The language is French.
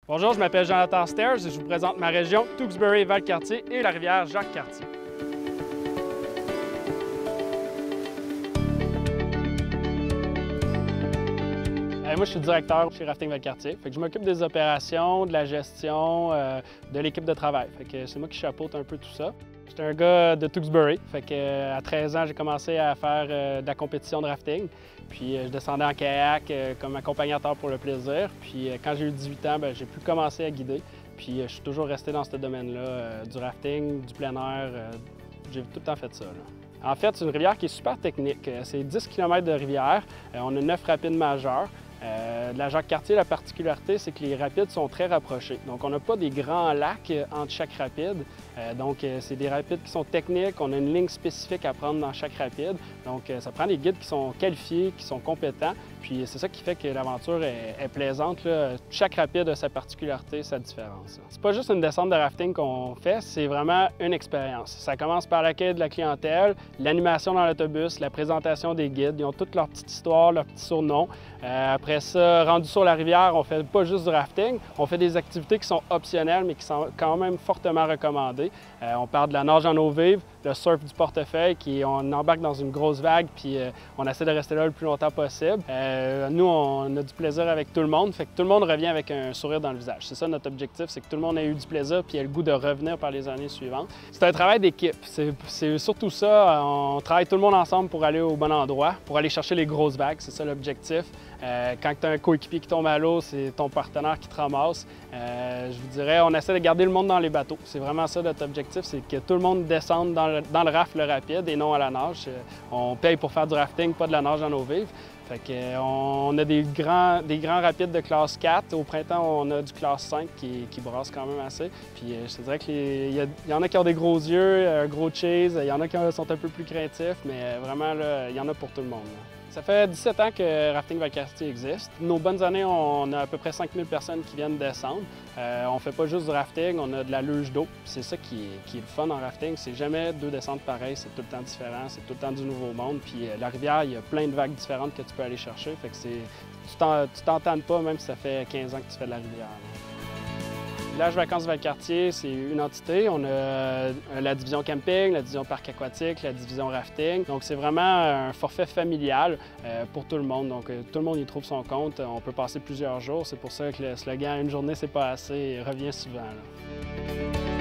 Bonjour, je m'appelle Jonathan Stairs et je vous présente ma région, Tewksbury-Valcartier et la rivière Jacques-Cartier. Moi, je suis directeur chez Rafting Valcartier. Je m'occupe des opérations, de la gestion, de l'équipe de travail. C'est moi qui chapeaute un peu tout ça. J'étais un gars de Tewksbury. À 13 ans, j'ai commencé à faire de la compétition de rafting. Puis je descendais en kayak comme accompagnateur pour le plaisir. Puis quand j'ai eu 18 ans, j'ai pu commencer à guider. Puis je suis toujours resté dans ce domaine-là, du rafting, du plein air. J'ai tout le temps fait ça, là. En fait, c'est une rivière qui est super technique. C'est 10 km de rivière. On a 9 rapides majeurs. La Jacques-Cartier, la particularité, c'est que les rapides sont très rapprochés. Donc, on n'a pas des grands lacs entre chaque rapide. C'est des rapides qui sont techniques. On a une ligne spécifique à prendre dans chaque rapide. Donc, ça prend des guides qui sont qualifiés, qui sont compétents. Puis, c'est ça qui fait que l'aventure est plaisante, là. Chaque rapide a sa particularité, sa différence. C'est pas juste une descente de rafting qu'on fait, c'est vraiment une expérience. Ça commence par l'accueil de la clientèle, l'animation dans l'autobus, la présentation des guides. Ils ont toute leur petite histoire, leur petit surnom. Après ça, rendu sur la rivière, on fait pas juste du rafting, on fait des activités qui sont optionnelles, mais qui sont quand même fortement recommandées. On parle de la nage en eau vive, le surf du portefeuille, on embarque dans une grosse vague, puis on essaie de rester là le plus longtemps possible. Nous, on a du plaisir avec tout le monde, fait que tout le monde revient avec un sourire dans le visage. C'est ça notre objectif, c'est que tout le monde ait eu du plaisir, puis ait le goût de revenir par les années suivantes. C'est un travail d'équipe, c'est surtout ça. On travaille tout le monde ensemble pour aller au bon endroit, pour aller chercher les grosses vagues, c'est ça l'objectif. Quand tu as un coéquipier qui tombe à l'eau, c'est ton partenaire qui te ramasse. Je vous dirais, on essaie de garder le monde dans les bateaux. C'est vraiment ça notre objectif, c'est que tout le monde descende dans le raft le rapide et non à la nage. On paye pour faire du rafting, pas de la nage en eau vive. On a des grands rapides de classe 4. Au printemps, on a du classe 5 qui brasse quand même assez. Puis je te dirais qu'il y en a qui ont des gros yeux, un gros chase, il y en a qui sont un peu plus craintifs, mais vraiment, là, il y en a pour tout le monde, là. Ça fait 17 ans que Rafting Valcartier existe. Nos bonnes années, on a à peu près 5000 personnes qui viennent descendre. On ne fait pas juste du rafting, on a de la luge d'eau. C'est ça qui est le fun en rafting. C'est jamais deux descentes pareilles, c'est tout le temps différent, c'est tout le temps du nouveau monde. Puis la rivière, il y a plein de vagues différentes que tu peux aller chercher. Tu t'entannes pas, même si ça fait 15 ans que tu fais de la rivière, là. Le village Vacances Valcartier, c'est une entité. On a la division camping, la division parc aquatique, la division rafting. Donc, c'est vraiment un forfait familial pour tout le monde. Donc, tout le monde y trouve son compte. On peut passer plusieurs jours. C'est pour ça que le slogan « Une journée, c'est pas assez » revient souvent, là.